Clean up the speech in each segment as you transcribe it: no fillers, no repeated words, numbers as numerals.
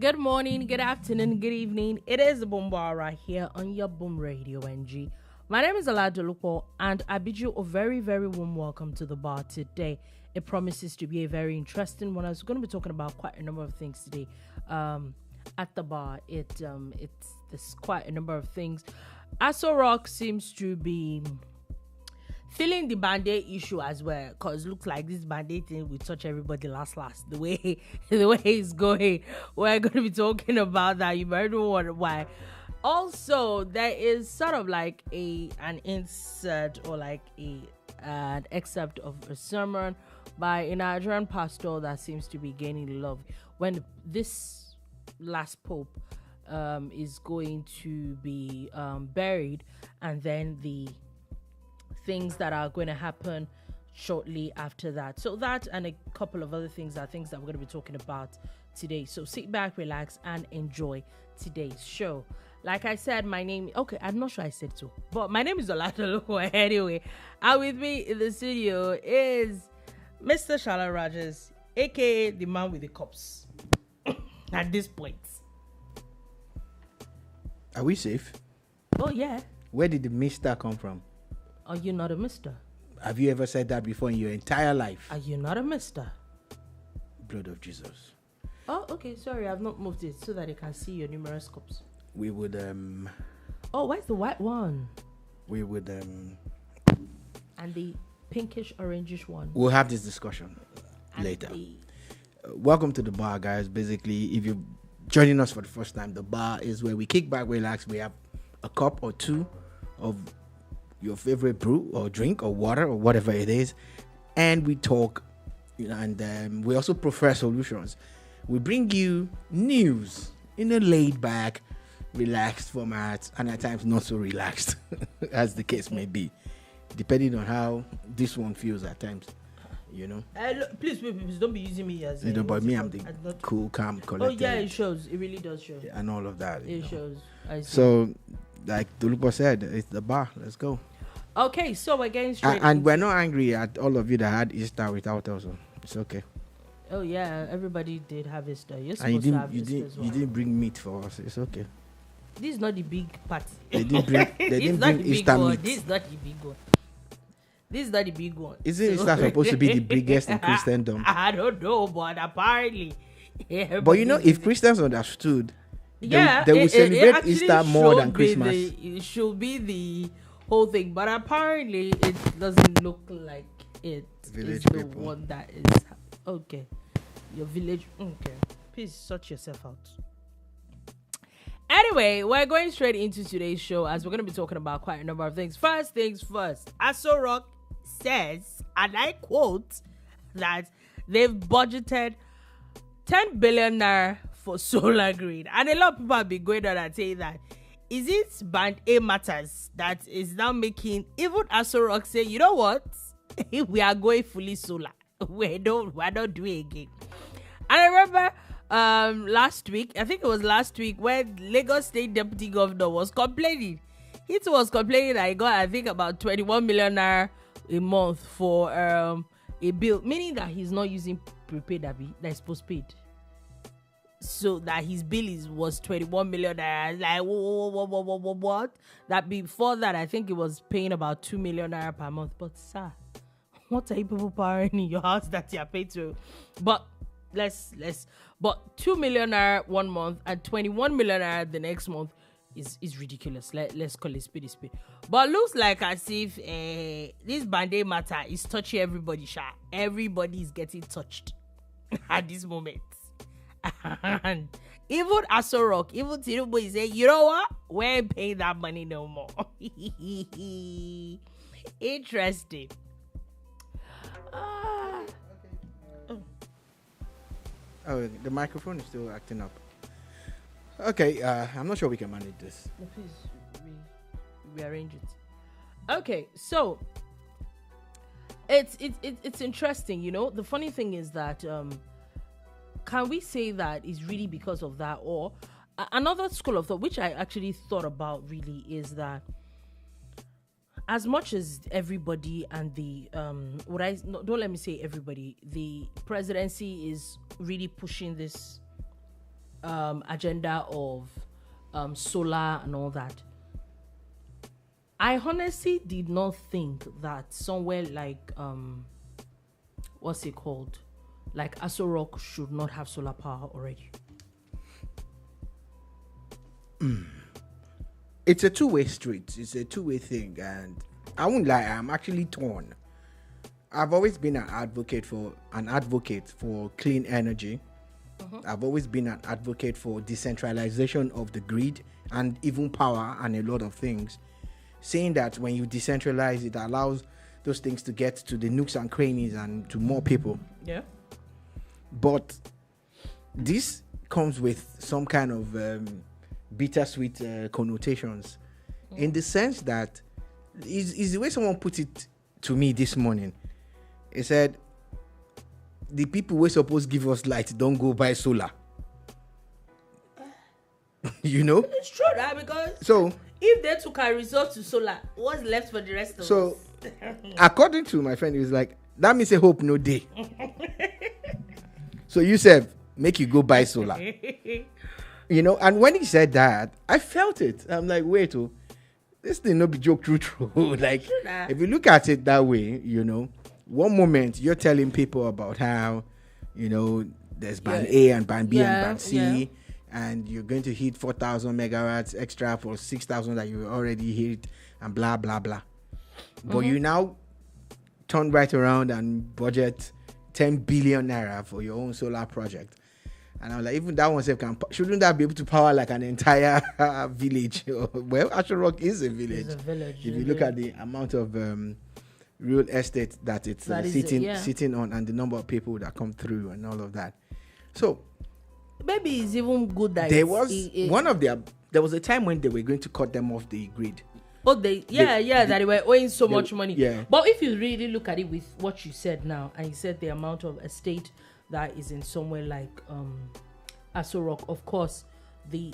Good morning, good afternoon, good evening. It is the Boom Bar right here on your Boom Radio NG. My name is Dolupo, and I bid you a very, very warm welcome to the bar today. It promises to be a very interesting one. I was going to be talking about quite a number of things today. At the bar, there's quite a number of things. Aso Rock seems to be feeling the Band-Aid issue as well, because it looks like this Band-Aid thing will touch everybody last. The way it's going, we're going to be talking about that. You might wonder why. Also, there is sort of like an insert or like an excerpt of a sermon by a Nigerian pastor that seems to be gaining love when this last pope is going to be buried, and then the things that are going to happen shortly after that. So that and a couple of other things are things that we're going to be talking about today. So sit back, relax, and enjoy today's show. Like I said, my name... Okay, I'm not sure I said so, but my name is Dolupo anyway. And with me in the studio is Mr. Shala Rogers, a.k.a. the man with the cups. At this point. Are we safe? Oh, yeah. Where did the mister come from? Are you not a mister? Have you ever said that before in your entire life? Are you not a mister? Blood of Jesus. Oh, okay. Sorry, I've not moved it so that they can see your numerous cups. We would Oh, where's the white one? We would And the pinkish orangish one. We'll have this discussion And later. the- Welcome to the bar, guys. Basically, if you're joining us for the first time, the bar is where we kick back, relax. We have a cup or two of your favorite brew or drink or water or whatever it is, and we talk, and we also prefer solutions. We bring you news in a laid back, relaxed format, and at times not so relaxed as the case may be, depending on how this one feels at times. Please, don't be using me as But me, I'm the cool, calm, collected. Oh yeah, it shows. It really does show. And all of that. It shows. I see. So, like Dolupo said, it's the bar. Let's go. Okay, so we're getting straight. And we're not angry at all of you that had Easter without us. So it's okay. Oh yeah, everybody did have Easter. You're And supposed to have Easter as well. you didn't bring meat for us. It's okay. This is not the big party. They didn't bring not the big Easter one. meat. This is not the big one. This is not the big one. Isn't Easter supposed to be the biggest in Christendom? I don't know, but apparently. But if Christians understood, yeah, they would celebrate actually Easter more should than be Christmas. It should be the whole thing, but apparently it doesn't look like it Village is the people. one that is okay. Your village, okay. Please sort yourself out. Anyway, we're going straight into today's show as we're going to be talking about quite a number of things. First things first, Aso Rock says, and I quote, that they've budgeted 10 billion naira for solar grid. And a lot of people have been going on and saying that, is it Band-Aid matters that is now making even Aso Rock say, you know what? We are going fully solar. We're not doing it again. And I remember last week, I think it was last week, when Lagos State Deputy Governor was complaining. He was complaining that he got, I think, about 21 million naira a month for a bill, meaning that he's not using prepaid, that is postpaid. So that his bill was 21 million naira. Like, what? That before that, I think it was paying about 2 million naira per month. But sir, what are you people powering in your house that you are paid to? But but 2 million naira 1 month and 21 million naira the next month is ridiculous. Let's call it speedy. But looks like as if this Band-Aid matter is touching everybody. Everybody is getting touched at this moment. And even Aso Rock, even Tinubu is saying, you know what? We ain't paying that money no more. Interesting. Oh, the microphone is still acting up. Okay, I'm not sure we can manage this. No, please rearrange it. Okay, so it's interesting, The funny thing is that can we say that it's really because of that, or another school of thought, which I actually thought about really, is that as much as everybody and the don't let me say everybody, the presidency is really pushing this agenda of solar and all that. I honestly did not think that somewhere like what's it called, like Aso Rock should not have solar power already. It's a two-way street. It's a two-way thing, and I won't lie, I'm actually torn. I've always been an advocate for clean energy. I've always been an advocate for decentralization of the grid and even power and a lot of things, saying that when you decentralize, it allows those things to get to the nooks and crannies and to more people. Yeah. But this comes with some kind of bittersweet connotations, in the sense that is the way someone put it to me this morning. He said, the people we're supposed to give us light don't go buy solar. You know? It's true that, because so if they took a resort to solar, what's left for the rest of us? So according to my friend, he was like, that means a hope no day. So you said make you go buy solar. You know, and when he said that, I felt it. I'm like, wait, this thing not be joke true. Like, if you look at it that way, you know, one moment you're telling people about how, you know, there's band A and band B and band C, and you're going to hit 4,000 megawatts extra for 6,000 that you already hit, and blah blah blah. But you now turn right around and budget 10 billion naira for your own solar project. And I'm like, even that one shouldn't that be able to power like an entire village? Well, Asho Rock is a village. It's a village. If you look at the amount of real estate that it's sitting on, and the number of people that come through and all of that. So maybe it's even good that there was a time when they were going to cut them off the grid. That they were owing so much money. Yeah. But if you really look at it with what you said now, and you said the amount of estate that is in somewhere like Aso Rock, of course, the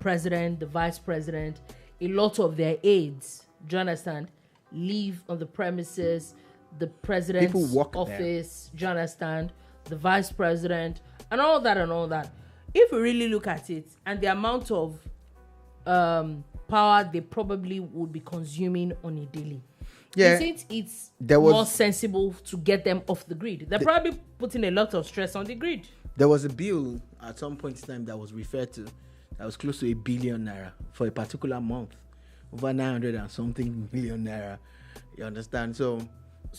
president, the vice president, a lot of their aides, do you understand, live on the premises, the president's office, do you understand, the vice president, and all that. If you really look at it, and the amount of power they probably would be consuming on a daily, isn't it more sensible to get them off the grid? They're probably putting a lot of stress on the grid. There was a bill at some point in time that was referred to that was close to 1 billion naira for a particular month, over 900 and something million naira. You understand? So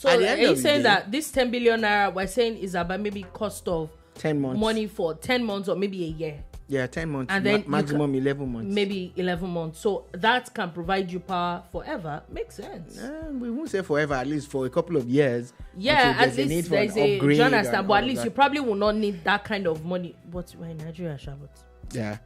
are you saying that this 10 billion naira we're saying is about maybe cost of 10 months money for 10 months or maybe a year? Yeah, 10 months. And then maximum 11 months. Maybe 11 months. So that can provide you power forever. Makes sense. We won't say forever, at least for a couple of years. Yeah, at least there's a upgrade. Do you understand? But at least you probably will not need that kind of money. But we're in Nigeria, Shabbat. Yeah.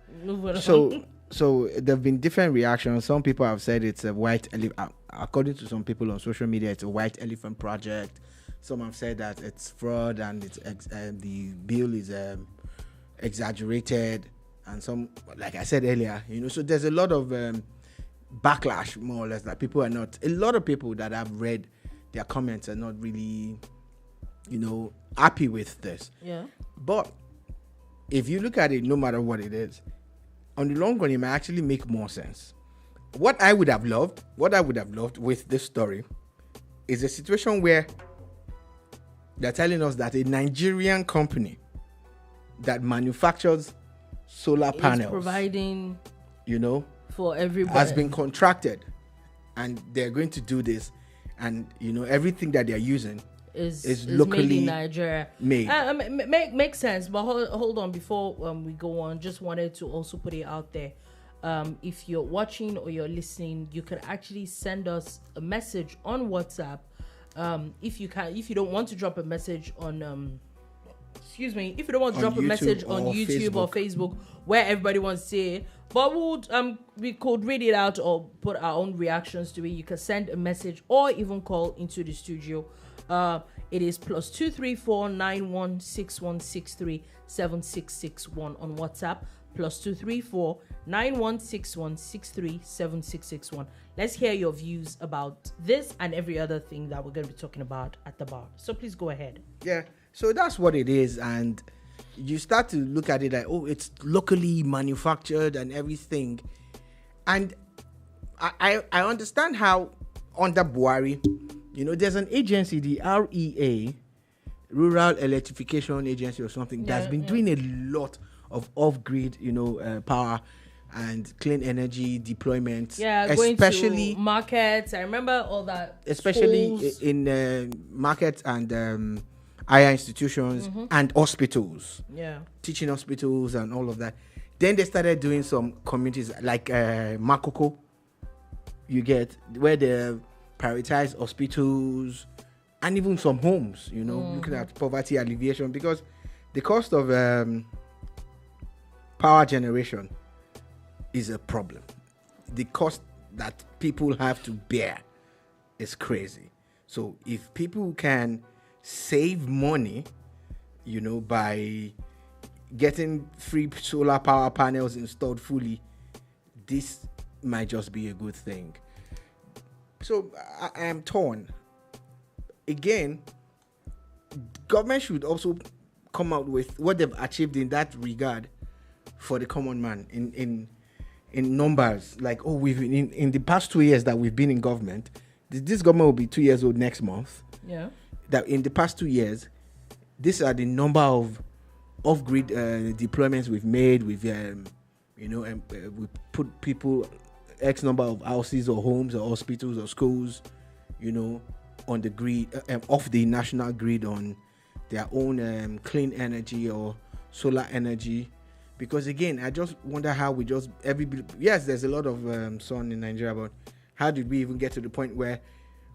So there have been different reactions. Some people have said it's a white elephant. According to some people on social media, it's a white elephant project. Some have said that it's fraud and it's the bill is exaggerated, and some, like I said earlier, you know, so there's a lot of backlash, more or less, that people are not, a lot of people that I've read their comments are not really, you know, happy with this. Yeah. But if you look at it, no matter what it is, on the long run, it might actually make more sense. What I would have loved with this story is a situation where they're telling us that a Nigerian company that manufactures solar panels, providing, you know, for everybody, has been contracted, and they're going to do this, and you know, everything that they're using is locally made in Nigeria. Makes sense. But hold on, before we go on, just wanted to also put it out there. If you're watching or you're listening, you can actually send us a message on WhatsApp. If you don't want to drop a message on if you don't want to drop a message on YouTube or Facebook where everybody wants to see it, but we could read it out or put our own reactions to it, you can send a message or even call into the studio. It is +234 916163 7661 on WhatsApp, +234 916163 7661. Let's hear your views about this and every other thing that we're going to be talking about at the bar. So please go ahead. Yeah, so that's what it is. And you start to look at it like, oh, it's locally manufactured and everything. And I understand how under Buhari, there's an agency, the REA, Rural Electrification Agency or something, that's been doing a lot of off-grid, power and clean energy deployment. Yeah, especially going to markets. I remember all that. Especially schools. in markets and higher institutions and hospitals. Yeah. Teaching hospitals and all of that. Then they started doing some communities like Makoko, you get, where they prioritize hospitals and even some homes, looking at poverty alleviation, because the cost of power generation is a problem. The cost that people have to bear is crazy. So if people can save money, by getting free solar power panels installed fully, this might just be a good thing. So I am torn. Again, government should also come out with what they've achieved in that regard for the common man in numbers. Like, we've in the past 2 years that we've been in government, this government will be 2 years old next month. Yeah. That in the past 2 years, these are the number of off-grid deployments we've made. We've we put people, X number of houses or homes or hospitals or schools, on the grid, off the national grid on their own clean energy or solar energy. Because again, I just wonder how yes, there's a lot of sun in Nigeria, but how did we even get to the point where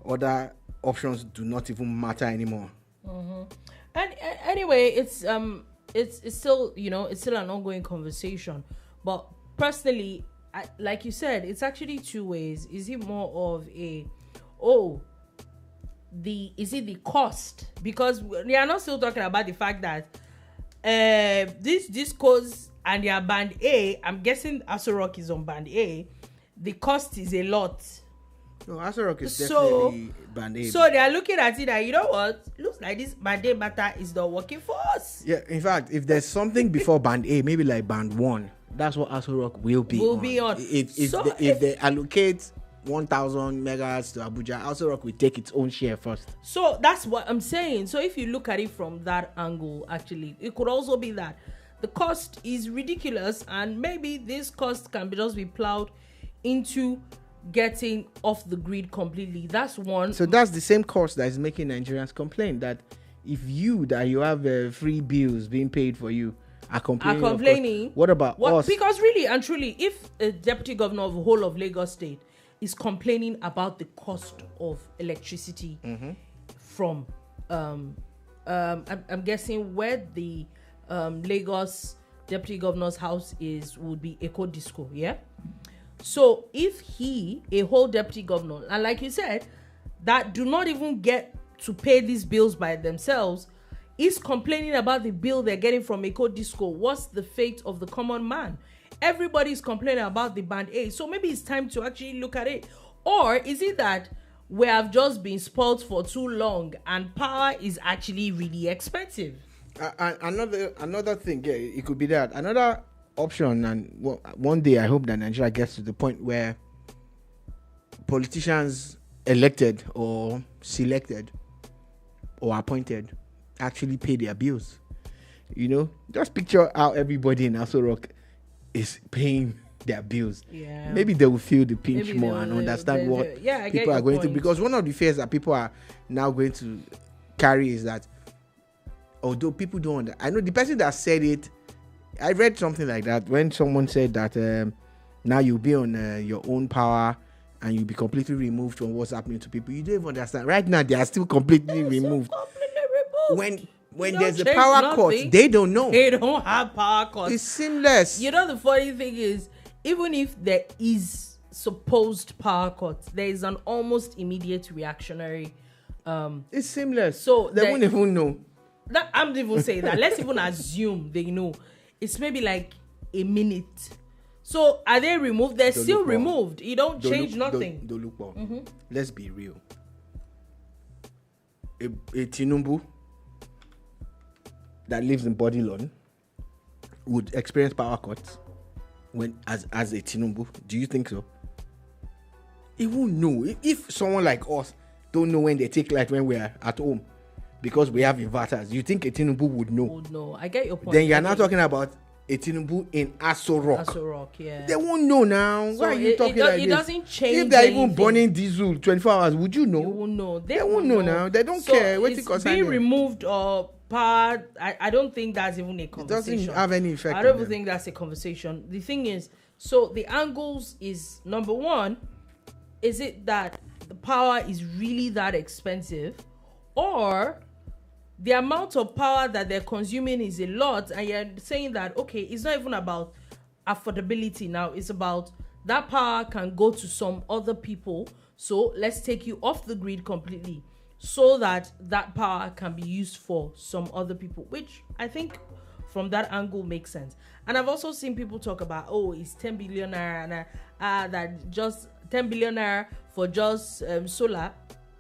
other options do not even matter anymore? And anyway, it's still it's still an ongoing conversation. But personally, like you said, it's actually two ways. Is it more of is it the cost? Because we are not still talking about the fact that this cause and they are band A. I'm guessing Aso Rock is on band A. The cost is a lot. No, Aso Rock is definitely band A. So they are looking at it and what? Looks like this band A matter is not working for us. Yeah, in fact, if there's something before band A, maybe like band 1, that's what Aso Rock will be on. If they allocate 1,000 megahertz to Abuja, Aso Rock will take its own share first. So that's what I'm saying. So if you look at it from that angle, actually, it could also be that the cost is ridiculous, and maybe this cost can just be plowed into getting off the grid completely. That's one. So that's the same cost that is making Nigerians complain that if you have free bills being paid for you are complaining. What about us? Because really and truly, if a deputy governor of the whole of Lagos State is complaining about the cost of electricity from I'm guessing where the Lagos deputy governor's house would be Eco Disco, yeah. So if a whole deputy governor, and like you said, that do not even get to pay these bills by themselves, is complaining about the bill they're getting from Eco Disco, what's the fate of the common man? Everybody's complaining about the band A. So maybe it's time to actually look at it. Or is it that we have just been spoiled for too long and power is actually really expensive? Another thing, yeah, it could be that. Another option, and one day I hope that Nigeria gets to the point where politicians elected or selected or appointed actually pay their bills. Just picture how everybody in Aso Rock is paying their bills. Yeah. Maybe they will feel the pinch more and understand what people are going through. Because one of the fears that people are now going to carry is that, although people don't, I know the person that said it, I read something like that when someone said that now you'll be on your own power and you'll be completely removed from what's happening to people. You don't even understand. Right now, they are still completely removed. When there's a power cut, they don't know. They don't have power cuts. It's seamless. The funny thing is, even if there is supposed power cuts, there is an almost immediate reactionary. It's seamless. So they won't even know. I'm even saying that. Let's even assume they know. It's maybe like a minute. So are they removed? They're still removed. You don't change nothing. Dolupo. Let's be real. A Tinubu that lives in Bodilon would experience power cuts when as a Tinubu? Do you think so? He won't know. If someone like us don't know when they take light when we're at home because we have inverters, you think a Tinubu would know? Would know. I get your point. Then you're now talking about a Tinubu in Aso Rock. Aso Rock, yeah. They won't know now. So why are you talking like it this? Doesn't change. If they're even anything. burning diesel 24 hours, would you know? You won't know. They won't know now. They don't care. What it's being removed or powered. I don't think that's even a conversation. It doesn't have any effect. I don't even think that's a conversation. The thing is, so the angles is, number one, is it that the power is really that expensive, or the amount of power that they're consuming is a lot, and you're saying that, okay, it's not even about affordability now, it's about that power can go to some other people, so let's take you off the grid completely so that that power can be used for some other people, which I think from that angle makes sense. And I've also seen people talk about, oh, it's 10 billion naira, and that just 10 billion naira for just solar.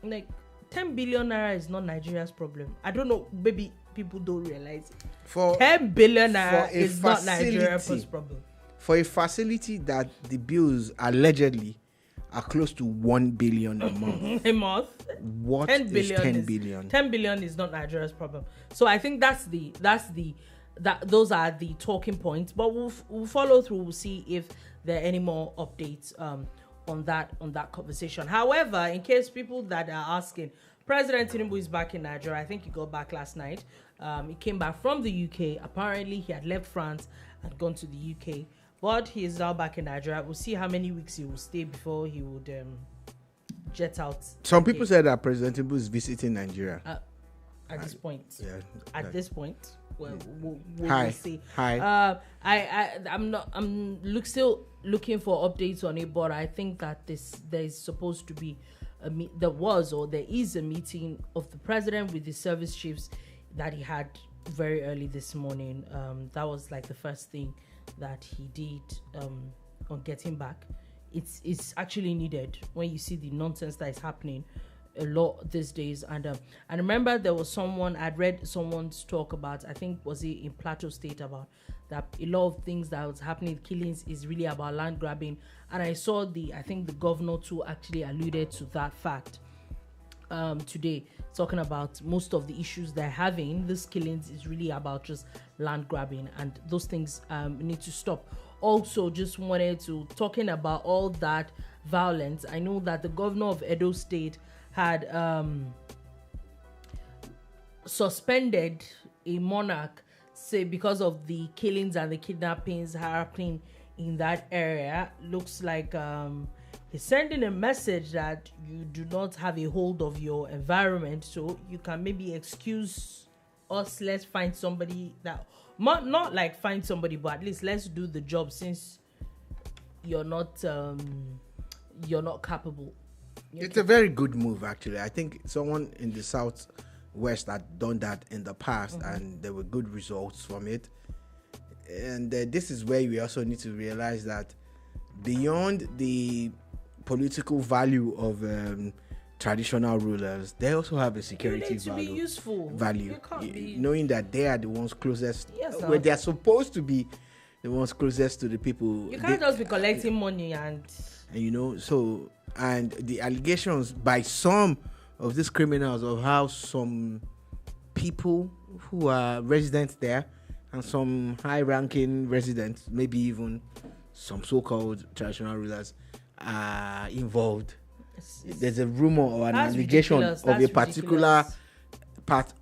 Like, 10 billion naira is not Nigeria's problem. I don't know, maybe people don't realize it. For 10 billion naira is not Nigeria's problem. For a facility that the bills allegedly are close to 1 billion a month. A month? What 10 billion is 10 billion? 10 billion is not Nigeria's problem. So I think those are the talking points, but we'll follow through. We'll see if there are any more updates on that conversation. However, in case people that are asking, President Tinubu is back in Nigeria. I think he got back last night. He came back from the UK. Apparently, he had left France and gone to the UK, but he is now back in Nigeria. We'll see how many weeks he will stay before he would jet out. Some people said that President Tinubu is visiting Nigeria. At this point. Yeah. This point. Well, we'll see. Hi. I'm still looking for updates on it, but I think that there's supposed to be there is a meeting of the president with the service chiefs that he had very early this morning. That was like the first thing that he did on getting back. It's actually needed when you see the nonsense that is happening a lot these days. And I remember there was I'd read someone's talk about, I think was it in Plateau State, about that a lot of things that was happening, killings, is really about land grabbing. And I saw I think the governor too actually alluded to that fact today, talking about most of the issues they're having. This killings is really about just land grabbing, and those things need to stop. Also, just wanted to talking about all that violence. I know that the governor of Edo State had suspended a monarch, say, because of the killings and the kidnappings happening in that area. Looks like he's sending a message that you do not have a hold of your environment, so you can maybe excuse us. Let's find somebody that not like find somebody, but at least let's do the job, since you're not capable. It's a very good move, actually. I think someone in the Southwest had done that in the past, and there were good results from it. And this is where we also need to realize that beyond the political value of traditional rulers, they also have a security value. Be useful. Knowing that they are the ones closest, where they are supposed to be the ones closest to the people. You can't just be collecting money and so. And the allegations by some of these criminals of how some people who are residents there and some high-ranking residents, maybe even some so-called traditional rulers, are involved. There's a rumor or an allegation of a particular part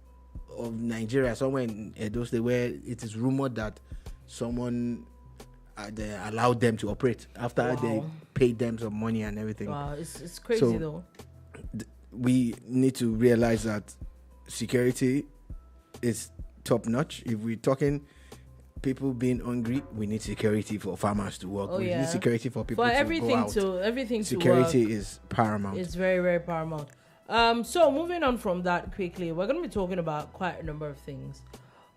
of Nigeria, somewhere in Edo State, where it is rumored that someone they allowed them to operate after they paid them some money and everything. Wow, it's crazy though. We need to realize that security is top notch. If we're talking people being hungry, we need security for farmers to work. We need security for people to go out. Everything security to work is paramount. It's very, very paramount. So moving on from that quickly, we're going to be talking about quite a number of things.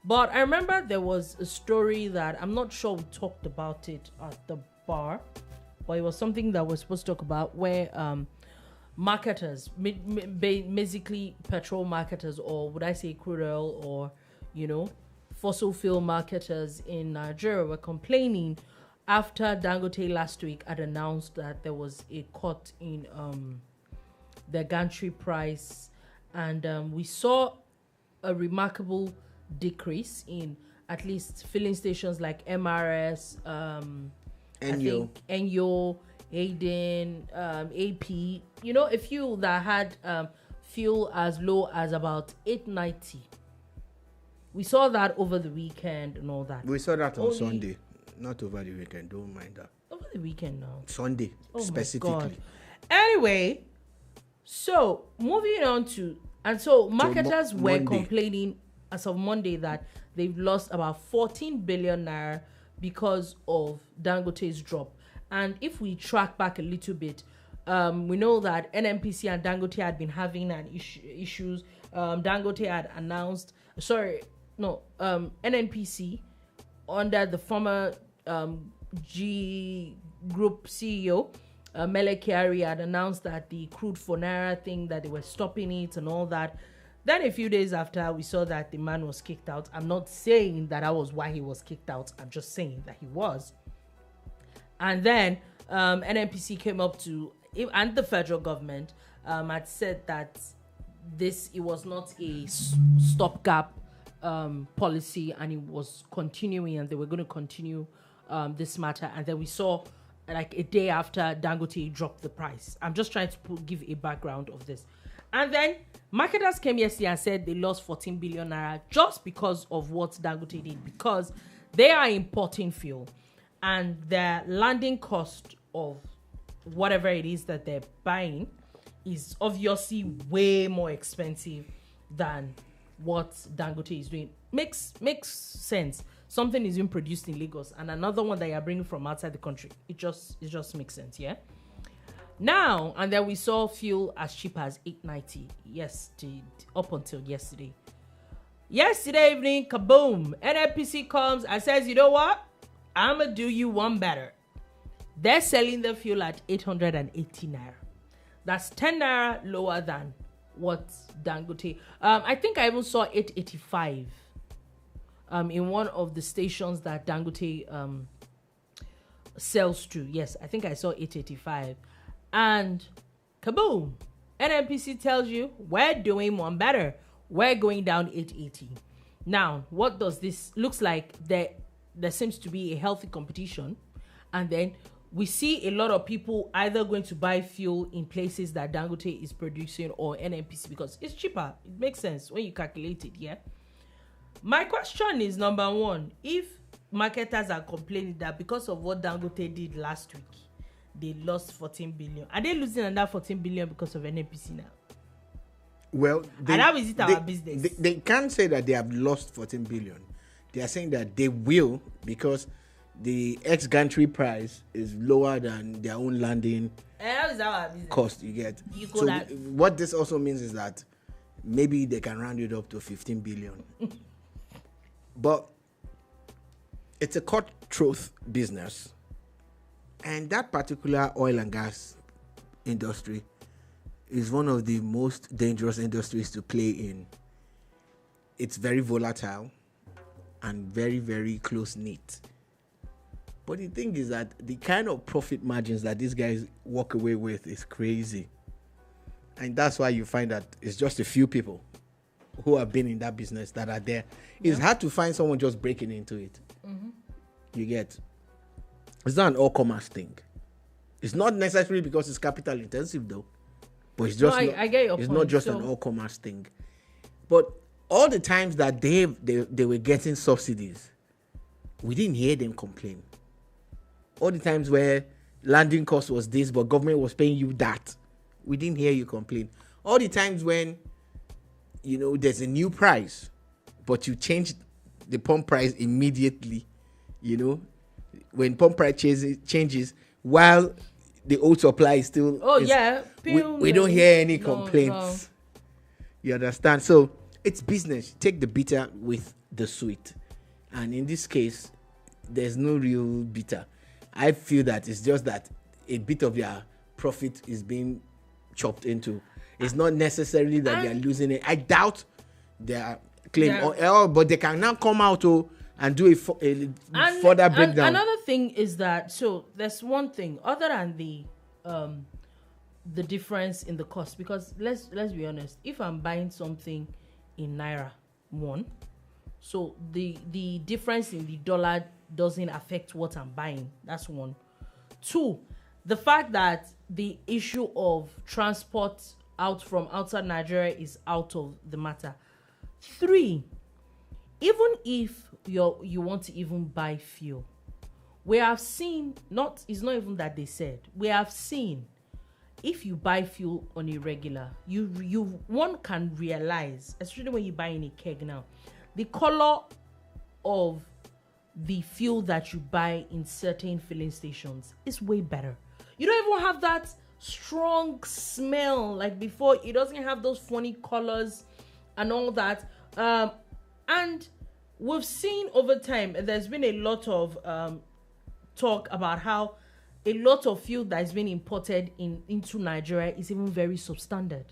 But I remember there was a story that I'm not sure we talked about it at the bar, but it was something that we're supposed to talk about, where marketers, basically petrol marketers, or would I say crude oil, or fossil fuel marketers in Nigeria were complaining after Dangote last week had announced that there was a cut in the gantry price, and we saw a remarkable decrease in at least filling stations like MRS, Enyo, Aiden, AP. You know, a few that had fuel as low as about 890. We saw that over the weekend and all that. We saw that on Sunday, not over the weekend. Don't mind that. Over the weekend now. Sunday, specifically. My God. Anyway, so moving on to, and so marketers were complaining as of Monday that they've lost about 14 billion naira because of Dangote's drop. And if we track back a little bit, we know that NNPC and Dangote had been having issues. Dangote had announced, NNPC under the former G Group CEO, Mele Kyari, had announced that the crude for naira thing, that they were stopping it and all that. Then a few days after, we saw that the man was kicked out. I'm not saying that was why he was kicked out. I'm just saying that he was. And then NNPC came up to, and the federal government had said that it was not a stopgap policy, and it was continuing, and they were going to continue this matter. And then we saw, like a day after, Dangote dropped the price. I'm just trying to give a background of this. And then marketers came yesterday and said they lost 14 billion naira just because of what Dangote did, because they are importing fuel and their landing cost of whatever it is that they're buying is obviously way more expensive than what Dangote is doing. Makes sense. Something is being produced in Lagos and another one that you're bringing from outside the country. It just makes sense, yeah? Now, and then we saw fuel as cheap as 890 up until yesterday. Yesterday evening, kaboom, NNPC comes and says, you know what? I'm going to do you one better. They're selling the fuel at 880 naira. That's 10 naira lower than what Dangote. I think I even saw 885 in one of the stations that Dangote sells to. Yes, I think I saw 885. And kaboom, NNPC tells you we're doing one better. We're going down 880. Now, what does this looks like? There seems to be a healthy competition, and then we see a lot of people either going to buy fuel in places that Dangote is producing or NNPC because it's cheaper. It makes sense when you calculate it, yeah? My question is, number one, if marketers are complaining that because of what Dangote did last week, they lost 14 billion. Are they losing another 14 billion because of NNPC now? Well, and how is it our business? They can't say that they have lost 14 billion. They are saying that they will, because the ex-gantry price is lower than their own landing cost. You get. What this also means is that maybe they can round it up to 15 billion. But it's a cutthroat business. And that particular oil and gas industry is one of the most dangerous industries to play in. It's very volatile and very, very close-knit. But the thing is that the kind of profit margins that these guys walk away with is crazy. And that's why you find that it's just a few people who have been in that business that are there. Yeah. It's hard to find someone just breaking into it. Mm-hmm. You get. It's not an all-commerce thing. It's not necessarily because it's capital intensive though. But it's just I get your point. Not just an all-commerce thing. But all the times that they were getting subsidies, we didn't hear them complain. All the times where landing cost was this, but government was paying you that, we didn't hear you complain. All the times when, there's a new price, but you change the pump price immediately, when pump price changes while the old supply is still... we don't hear any complaints. No. You understand? So it's business. Take the bitter with the sweet. And in this case, there's no real bitter. I feel that it's just that a bit of their profit is being chopped into. It's not necessarily that they are losing it. I doubt they are claim but they can now come out and do a further breakdown. Another thing is that, so there's one thing other than the difference in the cost, because let's be honest, if I'm buying something in naira, one, so the difference in the dollar doesn't affect what I'm buying. That's one. Two, the fact that the issue of transport out from outside Nigeria is out of the matter. Three, even if you want to even buy fuel, we have seen, it's not even that they said, we have seen, if you buy fuel on a regular, one can realize, especially when you buy in a keg now, the color of the fuel that you buy in certain filling stations is way better. You don't even have that strong smell like before. It doesn't have those funny colors and all that. And we've seen over time, there's been a lot of talk about how a lot of fuel that is being imported into Nigeria is even very substandard.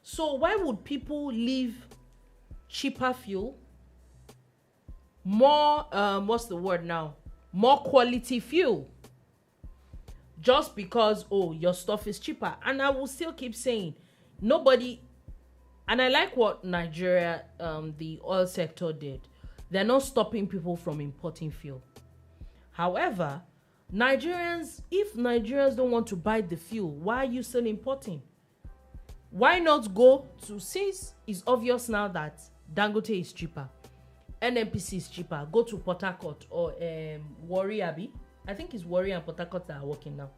So why would people leave cheaper fuel, more more quality fuel, just because your stuff is cheaper? And I will still keep saying, nobody, and I like what Nigeria, the oil sector did. They're not stopping people from importing fuel. However, if Nigerians don't want to buy the fuel, why are you still importing? Why not go to, since it's obvious now that Dangote is cheaper, NNPC is cheaper, go to Port Harcourt or Warri, Abi. I think it's Warri and Port Harcourt that are working now.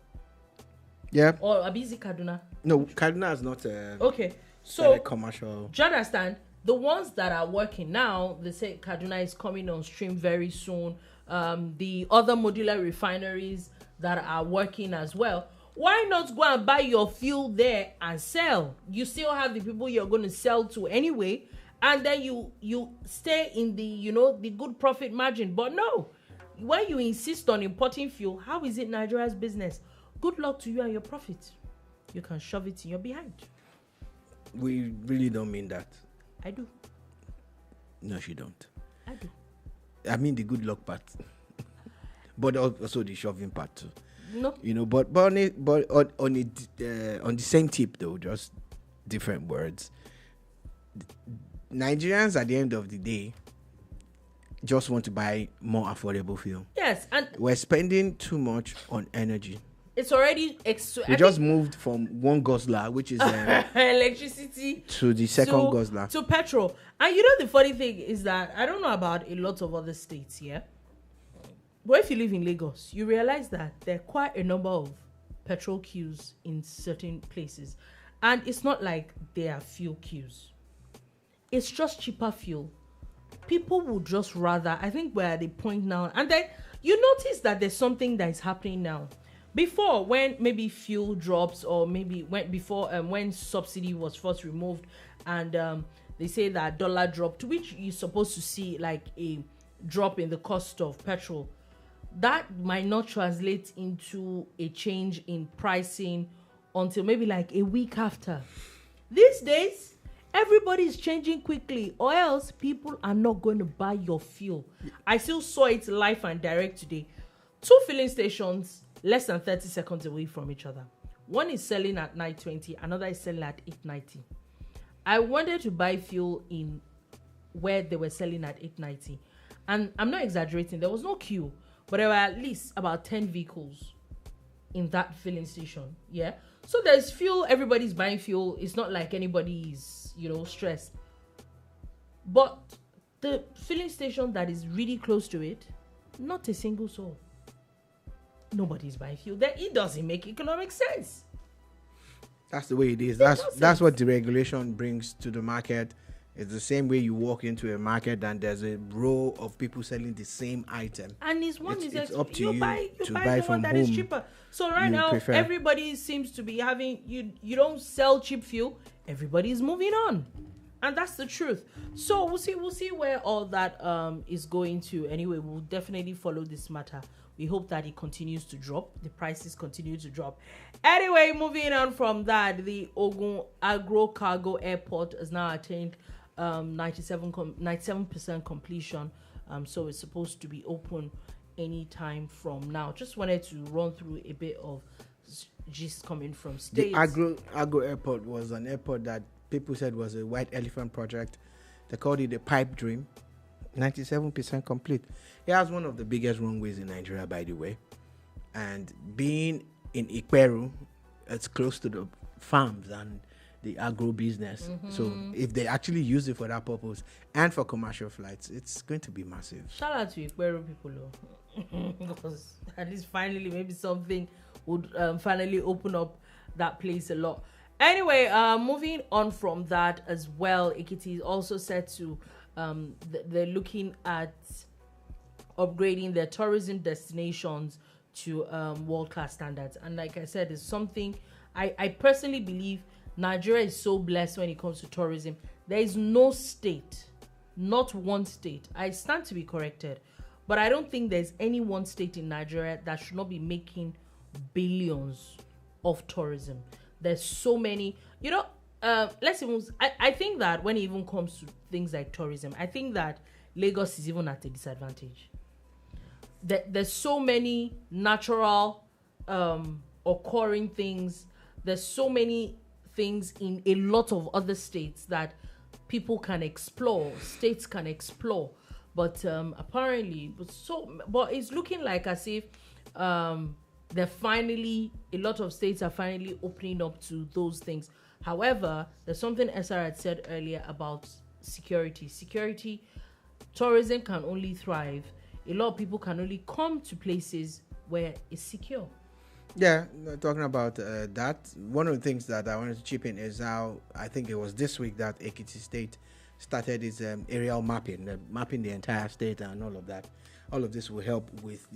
Yeah. Or Abi, is it Kaduna? No, Kaduna is not okay. So commercial. Do you understand? The ones that are working now, they say Kaduna is coming on stream very soon. The other modular refineries that are working as well. Why not go and buy your fuel there and sell? You still have the people you're going to sell to anyway, and then you stay in the the good profit margin. But no, when you insist on importing fuel, how is it Nigeria's business? Good luck to you and your profit. You can shove it in your behind. We really don't mean that. I do. No, she don't. I do. I mean the good luck part, but also the shoving part too. No. But on the same tip though, just different words. Nigerians at the end of the day just want to buy more affordable fuel. Yes, and we're spending too much on energy. It's already we just moved from one guzzler, which is electricity, to the second guzzler, to petrol. And the funny thing is that I don't know about a lot of other states, yeah. But if you live in Lagos, you realize that there are quite a number of petrol queues in certain places, and it's not like there are fuel queues. It's just cheaper fuel. People would just rather. I think we're at the point now, and then you notice that there's something that is happening now. Before, when maybe fuel drops, or maybe when subsidy was first removed, and they say that dollar dropped, which you're supposed to see like a drop in the cost of petrol, that might not translate into a change in pricing until maybe like a week after. These days, everybody is changing quickly, or else people are not going to buy your fuel. I still saw it live and direct today. 2 filling stations less than 30 seconds away from each other. One is selling at 9.20, another is selling at 8.90. I wanted to buy fuel in where they were selling at 8.90, and I'm not exaggerating, there was no queue, but there were at least about 10 vehicles in that filling station. Yeah, so there's fuel, everybody's buying fuel. It's not like anybody is stressed. But the filling station that is really close to it, not a single soul. Nobody's buying fuel there. It doesn't make economic sense. That's the way it is. That's what the regulation brings to the market. It's the same way you walk into a market and there's a row of people selling the same item. And it's up to you to buy the one that is cheaper. So right now, everybody seems to be having, you don't sell cheap fuel. Everybody is moving on. And that's the truth. So we'll see where all that is going to. Anyway, we'll definitely follow this matter. We hope that it continues to drop. The prices continue to drop. Anyway, moving on from that, the Ogun Agro-Cargo Airport has now attained 97% completion. So it's supposed to be open anytime from now. Just wanted to run through a bit of gist coming from states. The Agro Airport was an airport that people said was a white elephant project. They called it a pipe dream. 97% complete. It has one of the biggest runways in Nigeria, by the way. And being in Ikperu, it's close to the farms and the agro business. So if they actually use it for that purpose and for commercial flights, it's going to be massive. Shout out to Ikperu people, because at least finally maybe something would finally open up that place a lot. Anyway, moving on from that as well, Ekiti is also said to they're looking at upgrading their tourism destinations to world-class standards. And like I said, it's something I personally believe Nigeria is so blessed when it comes to tourism. There is no state, not one state, I stand to be corrected, but I don't think there's any one state in Nigeria that should not be making billions of tourism. There's so many, let's even, I think that when it even comes to things like tourism, I think that Lagos is even at a disadvantage. There's so many natural occurring things. There's so many things in a lot of other states that people can explore, states can explore. But apparently, but it's looking like as if they're finally, a lot of states are finally opening up to those things. However, there's something SR had said earlier about security. Tourism can only thrive. A lot of people can only come to places where it's secure. Yeah, talking about that, one of the things that I wanted to chip in is how I think it was this week that Ekiti State started its aerial mapping the entire state and all of that. All of this will help with,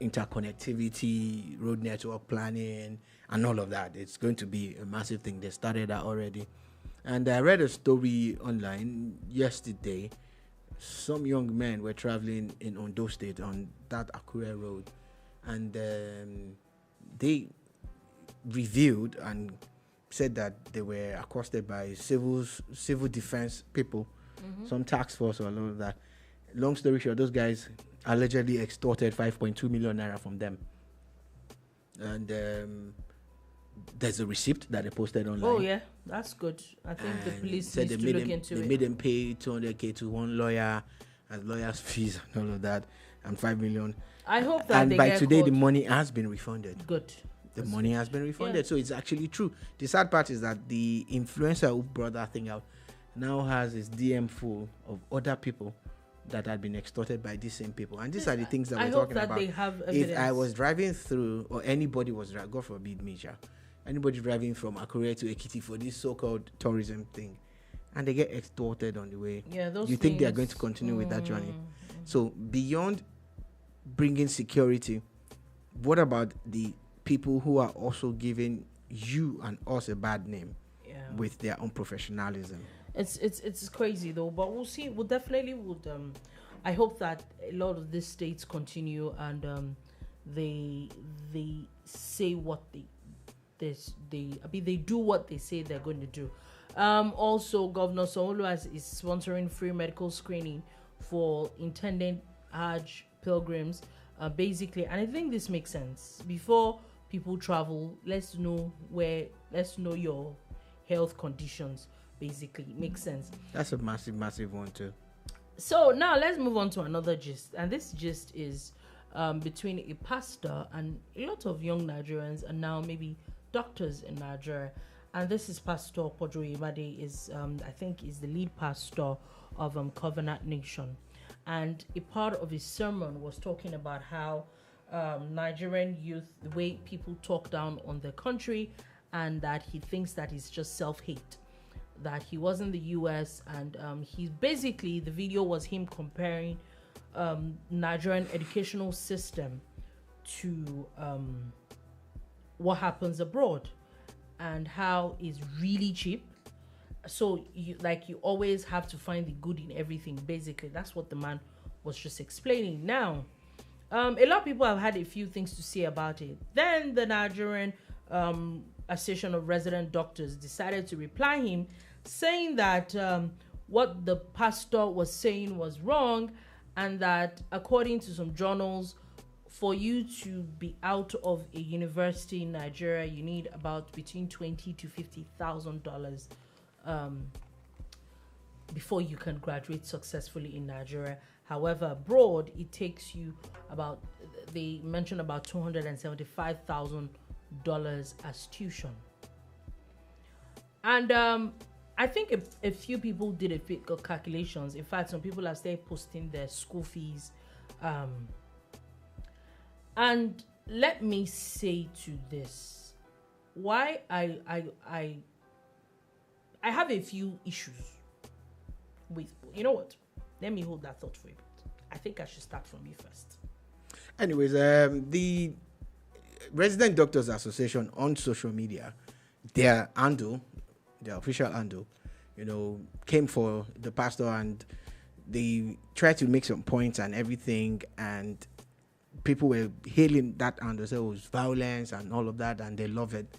interconnectivity, road network planning, and all of that. It's going to be a massive thing. They started that already. And I read a story online yesterday. Some young men were traveling in Ondo State on that Akure road, and they revealed and said that they were accosted by civil defense people, some task force or all of that. Long story short, those guys allegedly extorted 5.2 million naira from them, and there's a receipt that they posted online. Oh yeah, that's good. I think the police needs to look into it. They made them pay 200k to one lawyer and lawyers' fees and all of that, and 5 million. I hope that and by today the money has been refunded. Good. The money has been refunded, so it's actually true. The sad part is that the influencer who brought that thing out now has his DM full of other people that had been extorted by these same people. And these are the things that we're talking about. They have evidence. If I was driving through, or anybody was driving, God forbid me, anybody driving from Akure to Ekiti for this so-called tourism thing, and they get extorted on the way, you think they are going to continue with that journey? So beyond bringing security, what about the people who are also giving you and us a bad name with their unprofessionalism? It's crazy though, but we'll see. We'll definitely would. I hope that a lot of these states continue and they say what they do what they say they're going to do. Also, Governor Sola is sponsoring free medical screening for intended Hajj pilgrims. Basically, and I think this makes sense. Before people travel, let's know your health conditions. Basically, it makes sense. That's a massive one too. So now let's move on to another gist, and this gist is between a pastor and a lot of young Nigerians, and now maybe doctors in Nigeria. And this is Pastor Poju is I think is the lead pastor of Covenant Nation, and a part of his sermon was talking about how Nigerian youth, the way people talk down on their country, and that he thinks that it's just self-hate, that he was in the US, and he's basically, the video was him comparing Nigerian educational system to what happens abroad, and how it's really cheap. So you always have to find the good in everything. Basically, that's what the man was just explaining. Now, a lot of people have had a few things to say about it. Then the Nigerian Association of Resident Doctors decided to reply him, saying that what the pastor was saying was wrong, and that according to some journals, for you to be out of a university in Nigeria, you need about between $20,000 to $50,000 before you can graduate successfully in Nigeria. However, abroad, it takes you about, they mentioned about $275,000 as tuition. And I think a few people did a few calculations. In fact, some people have started posting their school fees. And let me say to this, why I have a few issues with, you know what? Let me hold that thought for a bit. I think I should start from you first. Anyways, the Resident Doctors Association on social media, their handle, their official handle, came for the pastor, and they tried to make some points and everything, and people were hailing that handle, so it was violence and all of that, and they love it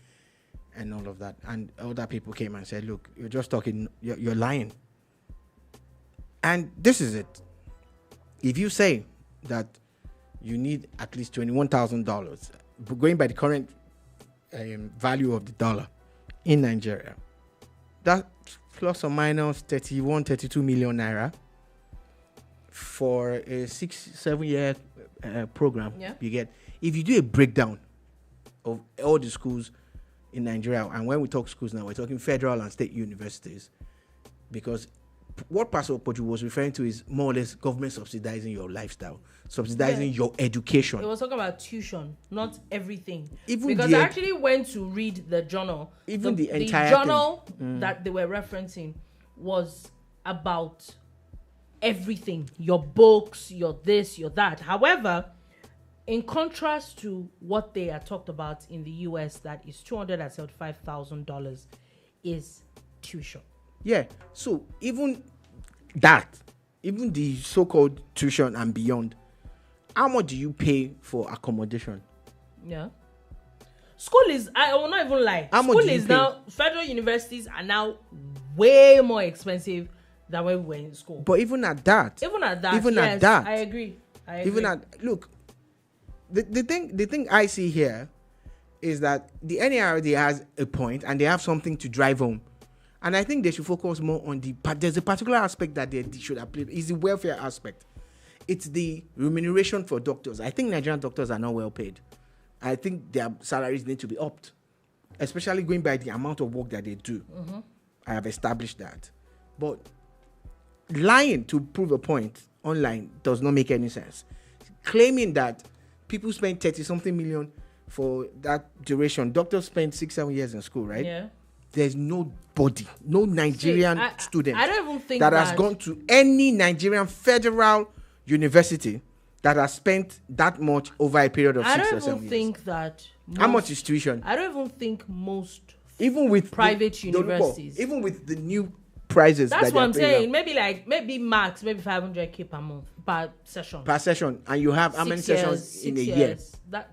and all of that. And other people came and said, look, you're just talking, you're lying. And this is it. If you say that you need at least $21,000, going by the current value of the dollar in Nigeria, that's plus or minus 32 million naira for a 6-7 year program. Yeah. You get, if you do a breakdown of all the schools in Nigeria, and when we talk schools now, we're talking federal and state universities, because what Pastor Poju was referring to is more or less government subsidizing your lifestyle, subsidizing your education. It was talking about tuition, not everything. Because I actually went to read the journal. Even the entire journal that they were referencing was about everything. Your books, your this, your that. However, in contrast to what they are talked about in the US, that is $275,000 is tuition. Yeah, so even that, even the so-called tuition and beyond, how much do you pay for accommodation? Yeah. School is, I will not even lie. How much School do you is pay? now, federal universities are now way more expensive than when we were in school. But even at that, yes, I agree. Look, the thing I see here is that the NARD has a point and they have something to drive home. And I think they should focus more on there's a particular aspect that they should apply. It's the welfare aspect. It's the remuneration for doctors. I think Nigerian doctors are not well paid. I think their salaries need to be upped, especially going by the amount of work that they do. Mm-hmm. I have established that. But lying to prove a point online does not make any sense. Claiming that people spend 30-something million for that duration. Doctors spend 6-7 years in school, right? Yeah. There's nobody, no Nigerian student I don't even think that has gone to any Nigerian federal university that has spent that much over a period of 6 or 7 years. I don't even think that. How much is tuition? I don't even think most, even with private universities, Dolupo, even with the new prices. That's what I'm saying. Maybe max, maybe 500K per month per session. And you have how many sessions in a year?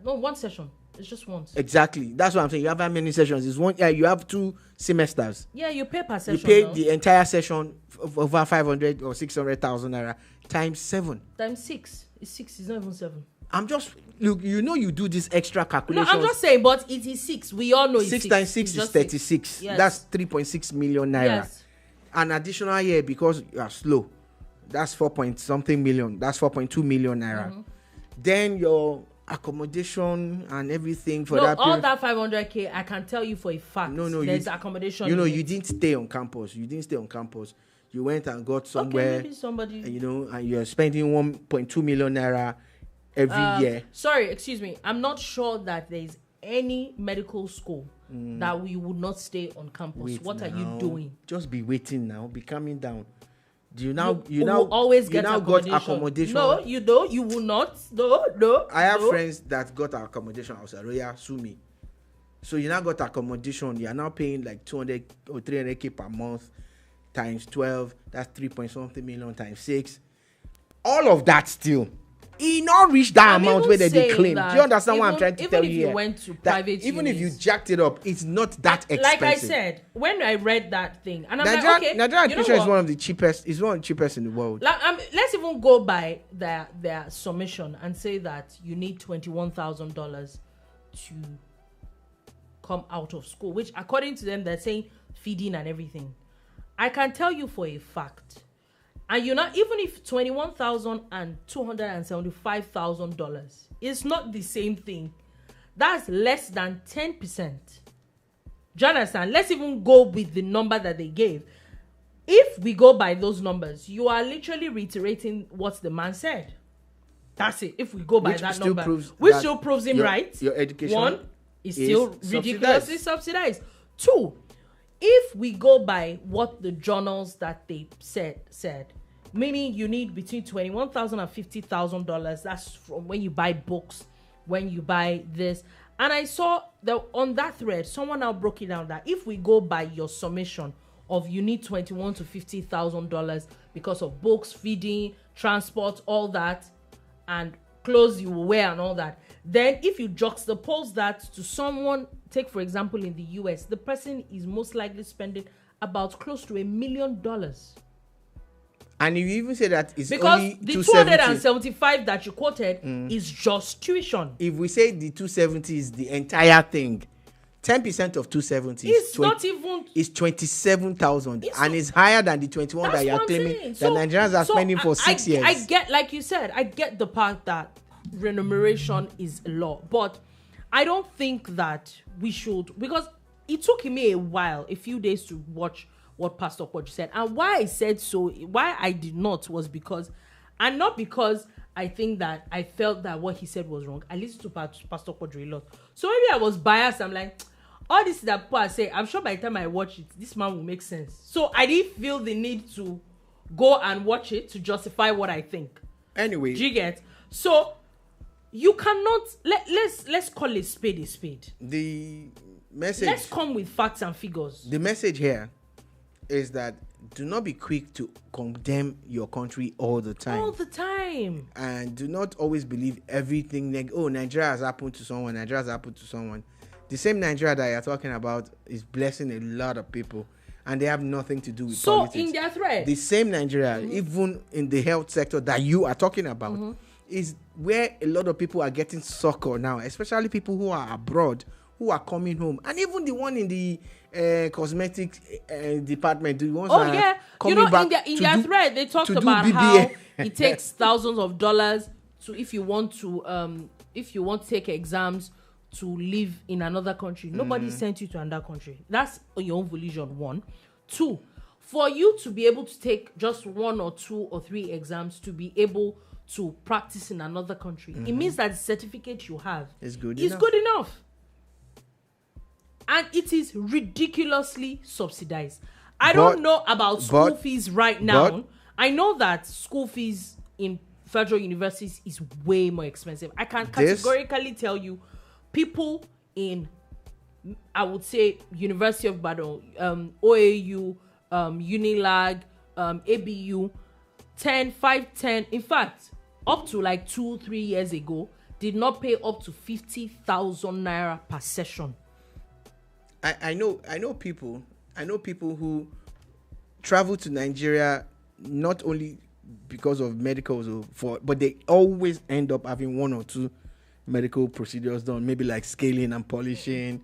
One session. It's just once. Exactly. That's what I'm saying. You have how many sessions? It's one. Yeah, you have 2 semesters. Yeah, you pay per session. You pay the entire session of over 500 or 600,000 naira times 7. Times 6. It's 6. It's not even 7. I'm just look. You do this extra calculation. No, I'm just saying, but it is 6. We all know it's 6 times 6 is 36. Yes. That's 3.6 million naira. Yes. An additional year because you are slow. That's 4-point-something million. That's 4.2 million naira. Mm-hmm. Then your accommodation and everything for that all period. that 500K, I can tell you for a fact. There's accommodation. You didn't stay on campus. You went and got somewhere. Okay, maybe somebody. And you're spending 1.2 million naira every year. Sorry, excuse me. I'm not sure that there's any medical school that we would not stay on campus. What are you doing? Just be waiting now. Be calming down. You always get accommodation. No, you don't. You will not. No. I have friends that got accommodation outside. Roya, sue me. So you now got accommodation. You are now paying like 200 or 300K per month times 12. That's 3-point-something million times 6. All of that still he not reach that I'm amount even where they saying claim. Do that you understand what I'm even- trying to even tell if you you here? went to That private even if you unis- jacked it up, it's not that expensive. Like I said, when I read that thing, and I'm Nigerian like, okay, Nigerian you know education is what? one of the cheapest. Is one of the cheapest in the world. Like, let's even go by their summation and say that you need $21,000 to come out of school, which according to them they're saying feeding and everything. I can tell you for a fact, and you're not even if $21,000 and $275,000 is not the same thing. That's less than 10%. Do you understand? Let's even go with the number that they gave. If we go by those numbers, you are literally reiterating what the man said. That's it. If we go by that number, which still proves him right. Your education, one, is still ridiculously subsidized. 2, if we go by what the journals that they said, meaning you need between $21,000 and $50,000. That's from when you buy books, when you buy this. And I saw that on that thread, someone now broke it down that if we go by your summation of you need $21,000 to $50,000 because of books, feeding, transport, all that, and clothes you will wear and all that, then if you juxtapose that to someone, take for example in the US, the person is most likely spending about close to $1 million. And you even say that it's because only the 270. 275 that you quoted is just tuition. If we say the 270 is the entire thing, 10% of 270 It's not even. is 27,000, It's and not- it's higher than the 21 That's that you're what I'm claiming saying. that Nigerians are spending for 6 years. I get, like you said, I get the part that remuneration is a lot, but I don't think that we should, because it took me a while, a few days to watch what Pastor Poju said. And why I said so, why I did not was because, and not because I think that I felt that what he said was wrong. I listened to Pastor Poju a lot. So maybe I was biased. I'm like, all this that people are saying, I'm sure by the time I watch it, this man will make sense. So I didn't feel the need to go and watch it to justify what I think. Anyway, Do you get? So you cannot, let's call it spade a spade. the message, Let's come with facts and figures. the message here is that do not be quick to condemn your country all the time. All the time. And do not always believe everything. Nigeria has happened to someone. Nigeria has happened to someone. The same Nigeria that you're talking about is blessing a lot of people, and they have nothing to do with politics. So in their thread, The same Nigeria, even in the health sector that you are talking about, is where a lot of people are getting succor now, especially people who are abroad, who are coming home, and even the one in the cosmetic department, the ones that are coming back in their thread, they talked to do about BBA. how it takes thousands of dollars to if you want to take exams to live in another country. Nobody sent you to another country. That's on your own volition. 1, 2, for you to be able to take just 1 or 2 or 3 exams to be able to practice in another country, it means that the certificate you have is good enough. And it is ridiculously subsidized. I don't know about school fees right now. I know that school fees in federal universities is way more expensive. I can categorically tell you, people in, I would say, University of Ibadan, OAU, Unilag, ABU, 10, in fact, up to like 2-3 years ago, did not pay up to 50,000 naira per session. I know people who travel to Nigeria not only because of medicals but they always end up having 1 or 2 medical procedures done, maybe like scaling and polishing,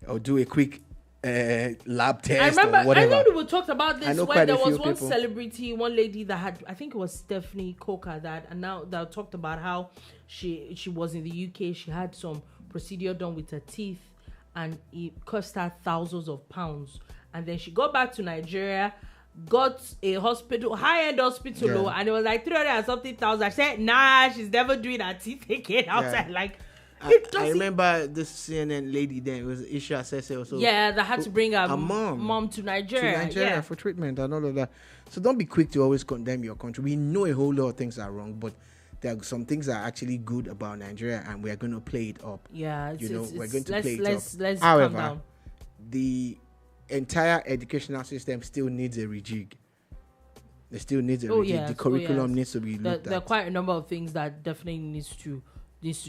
or do a quick lab test or whatever. I remember we talked about this when there was one people. celebrity, one lady that had, I think it was Stephanie Coker, that talked about how she was in the UK. She had some procedure done with her teeth, and it cost her thousands of pounds. And then she got back to Nigeria, got a hospital, high-end hospital, and it was like 300 and something thousand. I said, nah, she's never doing her teeth again outside. Like, I remember this CNN lady then, it was Isha Sese also. Yeah, that had to bring her mom to Nigeria. For treatment and all of that. So don't be quick to always condemn your country. We know a whole lot of things are wrong, but there are some things that are actually good about Nigeria, and we are going to play it up. Yeah, we're going to play it up. Let's However, calm down. The entire educational system still needs a rejig. It still needs a yes. the curriculum needs to be looked There are at. quite a number of things that definitely needs to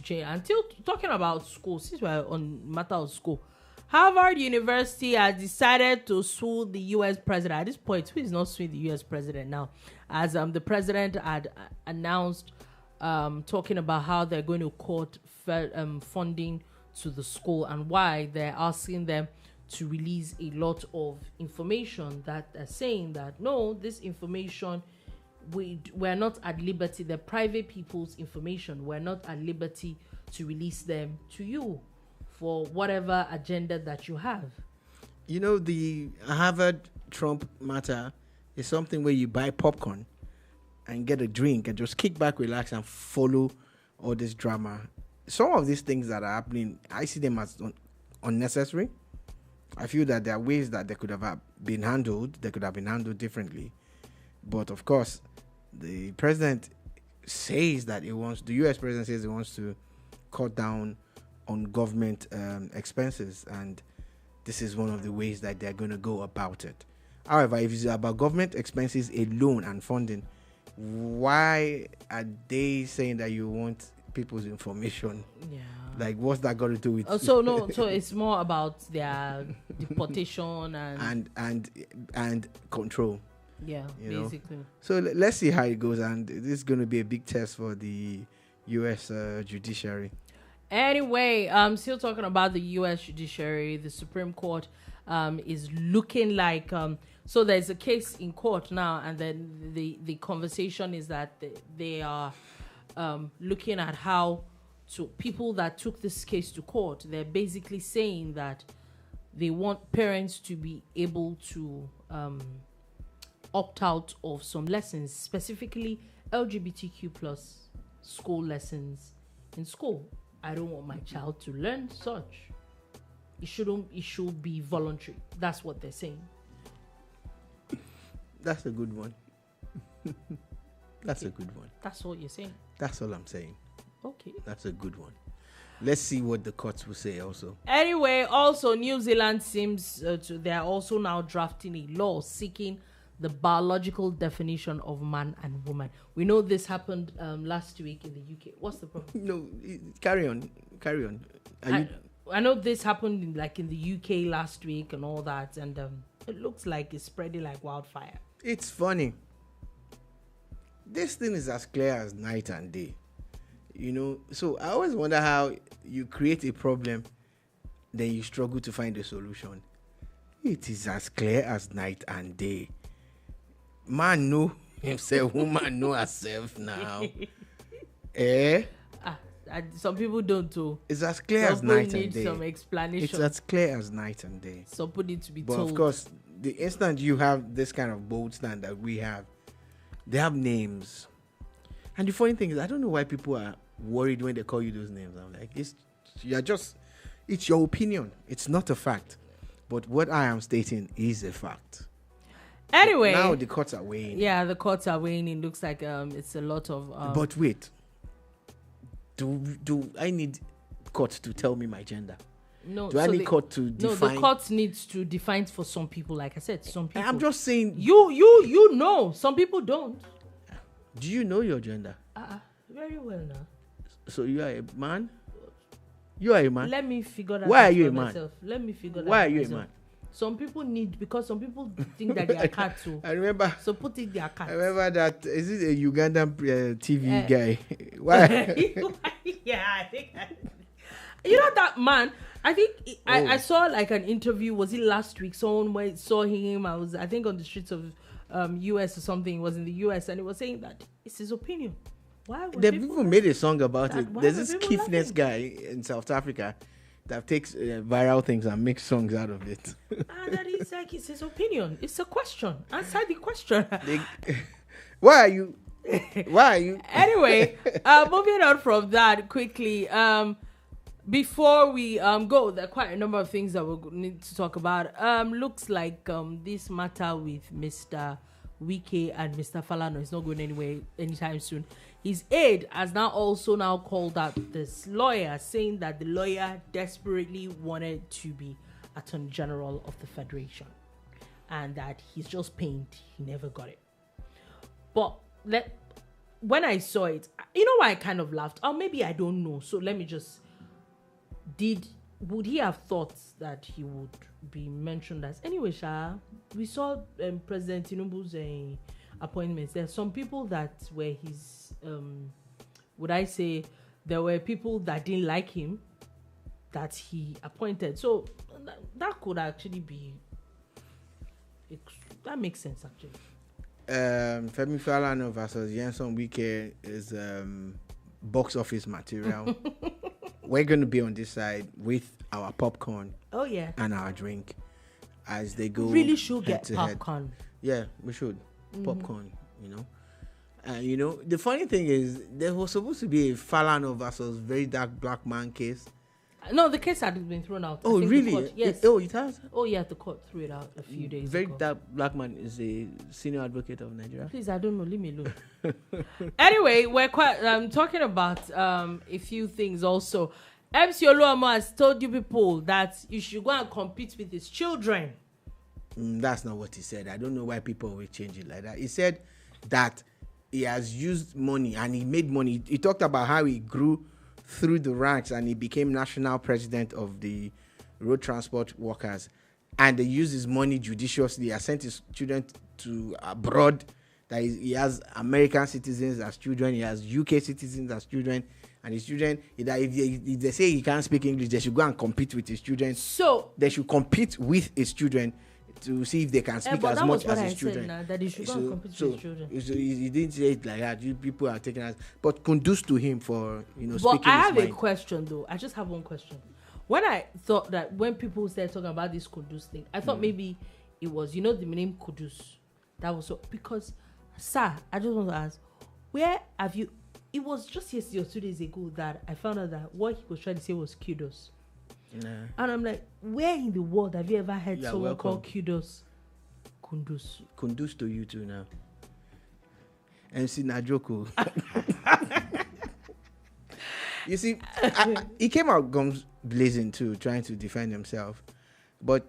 change. Until talking about school, since we're on matter of school, Harvard University has decided to sue the U.S. president. At this point, who is not suing the U.S. president now? As the president had announced, talking about how they're going to cut funding to the school and why they're asking them to release a lot of information that are saying that no, this information we're not at liberty. The private people's information, we're not at liberty to release them to you for whatever agenda that you have. You know, the Harvard Trump matter is something where you buy popcorn and get a drink and just kick back, relax, and follow all this drama. Some of these things that are happening, I see them as unnecessary. I feel that there are ways that they could have been handled. They could have been handled differently. But of course, the president says that the U.S. president says he wants to cut down on government expenses, and this is one of the ways that they're going to go about it. However, if it's about government expenses alone and funding, why are they saying that you want people's information? Yeah. Like, what's that got to do with? So it's more about their deportation and control. Yeah, basically. So let's see how it goes, and this is going to be a big test for the U.S. judiciary. Anyway, still talking about the U.S. judiciary, the Supreme Court is looking like so there's a case in court now, and then the conversation is that they are looking at how to people that took this case to court. They're basically saying that they want parents to be able to opt out of some lessons, specifically LGBTQ plus school lessons in school. I don't want my child to learn such. It should be voluntary. That's what they're saying. That's a good one. That's a good one. That's what you're saying. That's all I'm saying. Okay. That's a good one. Let's see what the courts will say also. Anyway, also New Zealand seems they're also now drafting a law seeking the biological definition of man and woman. We know this happened last week in the UK. What's the problem? No, carry on. I know this happened in the UK last week and all that, and it looks like it's spreading like wildfire. It's funny. This thing is as clear as night and day. So I always wonder how you create a problem, then you struggle to find a solution. It is as clear as night and day. Man know himself, woman know herself now. Some people don't too. It's as clear as night and day. Some need some explanation. It's as clear as night and day. Some people need to be told. But of course, the instant you have this kind of bold stand that we have, they have names. And the funny thing is, I don't know why people are worried when they call you those names. I'm like, it's your opinion. It's not a fact. But what I am stating is a fact. Anyway, but now the courts are weighing. Yeah, the courts are weighing. It looks like it's a lot of. But wait, do I need court to tell me my gender? No. Do I need court to define? No, the court needs to define for some people. Like I said, some people. I'm just saying. You know. Some people don't. Do you know your gender? Very well now. So you are a man? You are a man? Let me figure that out. Why are you a man? Myself. Let me figure that out. Why are you a man? Some people need, because some people think that they are cats too. I remember. So put it their cats. I remember that. Is it a Ugandan TV guy? Why? Yeah, I think. You know that man. I think I saw like an interview. Was it last week? Someone saw him. I think on the streets of US or something. It was in the US, and he was saying that it's his opinion. Why? They've even made a song about it. There's this Keefness guy in South Africa that takes viral things and makes songs out of it. And that is like, it's his opinion. It's a question. Answer the question. Why are you? Anyway, moving on from that quickly. Before we go, there are quite a number of things that we need to talk about. Looks like this matter with Mr. Wike and Mr. Falana is not going anywhere anytime soon. His aide has now called out this lawyer, saying that the lawyer desperately wanted to be Attorney General of the Federation, and that he's just pained he never got it. But when I saw it, you know why I kind of laughed? Or maybe I don't know. So let me just... Would he have thought that he would be mentioned as... Anyway, we saw President Tinubu's appointments. There are some people that were his... would I say... There were people that didn't like him that he appointed. So that could actually be... That makes sense, actually. Femi Falana versus Wike is box office material. We're going to be on this side with our popcorn. Oh, yeah. And our drink as they go. Really should get popcorn. Yeah, we should. Popcorn, you know. You know, the funny thing is, there was supposed to be a Falana versus Very Dark Black Man case. No, the case had been thrown out. Oh, really? Yes. It has? Oh, yeah, the court threw it out a few days Very ago. Dark Black Man is a senior advocate of Nigeria. Please, I don't know. Leave me alone. Anyway, we're talking about a few things also. MC Oluomo has told you people that you should go and compete with his children. That's not what he said. I don't know why people will change it like that. He said that he has used money and he made money. He talked about how he grew through the ranks and he became national president of the road transport workers, and they used his money judiciously. He has sent his children to abroad. That he has American citizens as children, he has UK citizens as children, and his children, if they say he can't speak English, they should go and compete with his children. So they should compete with his children to see if they can speak as much as his children. Now, that he should go and compete with his children. So he didn't say it like that. You people are taking us, but conduce to him for speaking his mind. But I have a question though. I just have one question. When I thought that when people started talking about this Kudus thing, I thought maybe it was the name Kudus. That was so because, sir, I just want to ask, where have you? It was just yesterday or 2 days ago that I found out that what he was trying to say was kudos. Nah. And I'm like, where in the world have you ever heard someone call kudos Kundus? Kundus to you too now. MC Najoko. You see, he came out guns blazing too, trying to defend himself. But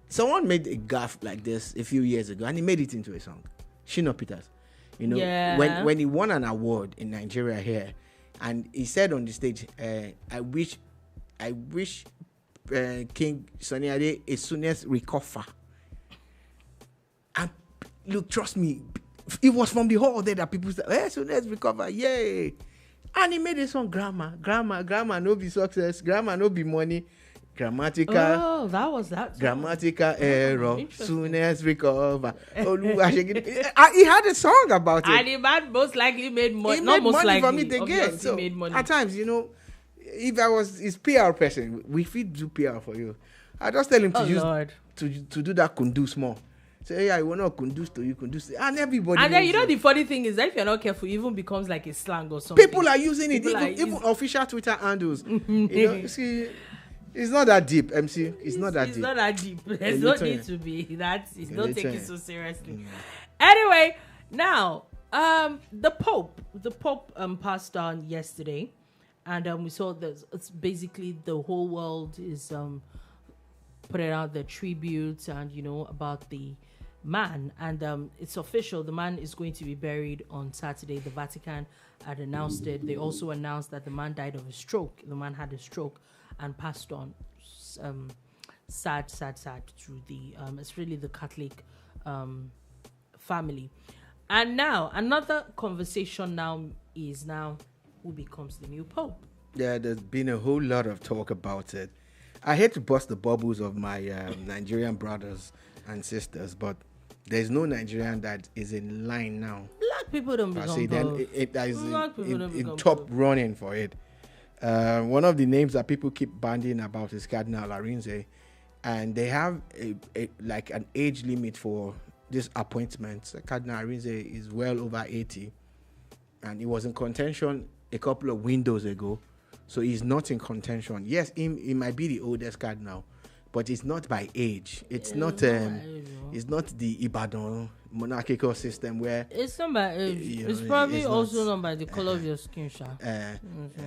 someone made a gaffe like this a few years ago, and he made it into a song. Shino Peters. When he won an award in Nigeria here, and he said on the stage, I wish King Sunny Ade as soon as recover. And look, trust me, it was from the hall there that people said, as soon as recover, yay. And he made a song, Grammar, no be success, grammar, no be money, grammatical. Oh, that was that song. Grammatical error, soon as recover. He had a song about it. And the man most likely made money. He not made most money likely, from it again. So made money. At times, if I was his PR person, we fit do PR for you. I just tell him to do that kundus more. Say, yeah, I want to kundus to you, kundus. And everybody. And then the funny thing is that if you're not careful, it even becomes like a slang or something. People are using it, even official Twitter handles. See, it's not that deep, MC. It's not that deep. It's not that deep. There's no need to be. It's not taken so seriously. Anyway, now the Pope passed on yesterday, and we saw that it's basically the whole world is putting out the tributes and about the man, and it's official. The man is going to be buried on Saturday. The Vatican had announced it. They also announced that the man died of a stroke. The man had a stroke and passed on. Sad to the it's really the Catholic family. And now another conversation is who becomes the new Pope. Yeah, there's been a whole lot of talk about it. I hate to bust the bubbles of my Nigerian brothers and sisters, but there's no Nigerian that is in line now. Black people don't become Pope. It is in top running for it. One of the names that people keep bandying about is Cardinal Arinze, and they have an age limit for this appointment. Cardinal Arinze is well over 80, and he was in contention a couple of windows ago, so he's not in contention. Yes, he might be the oldest cardinal, but it's not by age. It's not it's not the Ibadan monarchical system where it's not by age. It's probably also not by the color of your skin, Sha.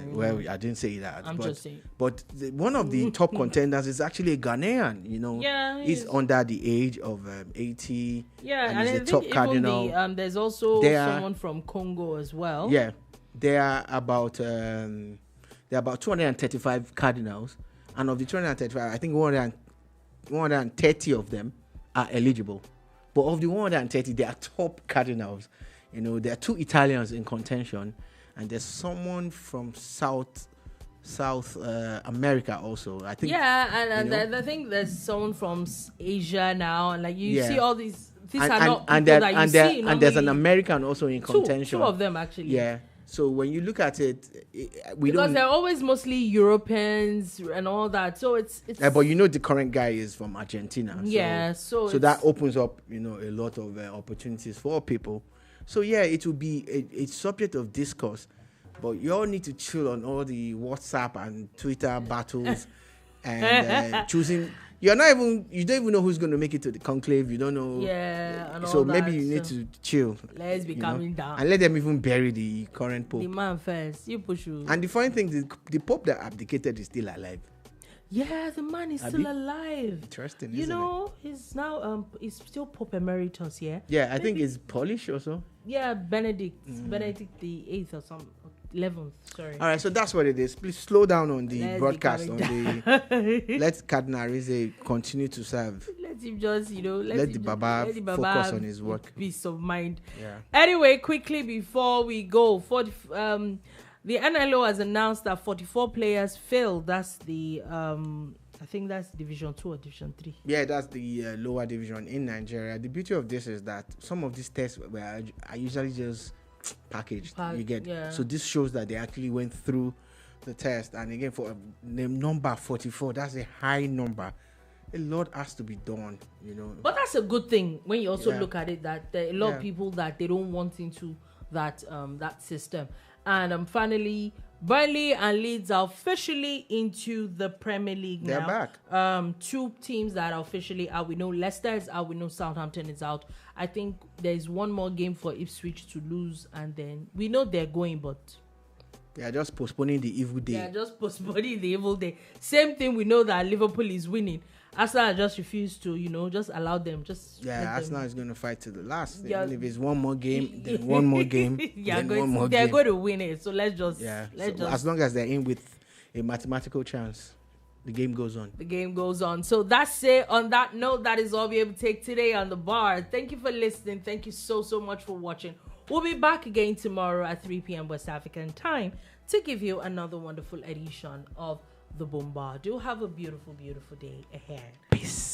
Well, I didn't say that. I'm just saying. But one of the top contenders is actually a Ghanaian. You know, he's under the age of 80. Yeah, and I he's the think top even cardinal. there's also someone from Congo as well. Yeah, there are about 235 cardinals, and of the 235, I think 130 of them are eligible. But of the 130, they are top cardinals. You know, there are 2 Italians in contention, and there's someone from South America also. I think. Yeah, and I think there's someone from Asia now, and like you see all these. These are not people that you see. And there's an American also in contention. 2 of them actually. Yeah. So when you look at it, because they're always mostly Europeans and all that. So it's but you know the current guy is from Argentina. So that opens up, you know, a lot of opportunities for people. So yeah, it will be a subject of discourse, but you all need to chill on all the WhatsApp and Twitter battles and choosing. You don't even know who's going to make it to the conclave. You don't know. Yeah, and so all maybe that, you need to chill. Let's be calming down and let them even bury the current pope. The man first. You push you. And the funny thing, the pope that abdicated is still alive. Yeah, the man is still alive. Interesting. You know, he's now he's still Pope Emeritus. Yeah. I think he's Polish also. Yeah, Benedict the 8th or some 11th. Sorry. All right, so that's what it is. Please slow down on the broadcast. Let Cardinal Rize continue to serve. Let him just, let the Baba focus on his work. Peace of mind. Yeah. Anyway, quickly before we go, the NLO has announced that 44 players failed. That's the I think that's Division 2 or Division 3. Yeah, that's the lower division in Nigeria. The beauty of this is that some of these tests are usually just packaged. So this shows that they actually went through the test. And again, for the number 44, that's a high number. A lot has to be done, But that's a good thing when you also look at it, that there are a lot of people that they don't want into that that system. And finally, Burnley and Leeds are officially into the Premier League now. They're back. 2 teams that are officially out. We know Leicester is out. We know Southampton is out. I think there's one more game for Ipswich to lose, and then we know they're going, but they are just postponing the evil day. They are just postponing the evil day. Same thing. We know that Liverpool is winning. Arsenal just refused to, just allow them. Arsenal is going to fight to the last. Yeah. Even if it's one more game, then one more game, they're going to win it. So let's just as long as they're in with a mathematical chance, the game goes on. The game goes on. So that's it. On that note, that is all we able to take today on the bar. Thank you for listening. Thank you so much for watching. We'll be back again tomorrow at 3 p.m. West African time to give you another wonderful edition of The Bombard. Do have a beautiful, beautiful day ahead. Peace.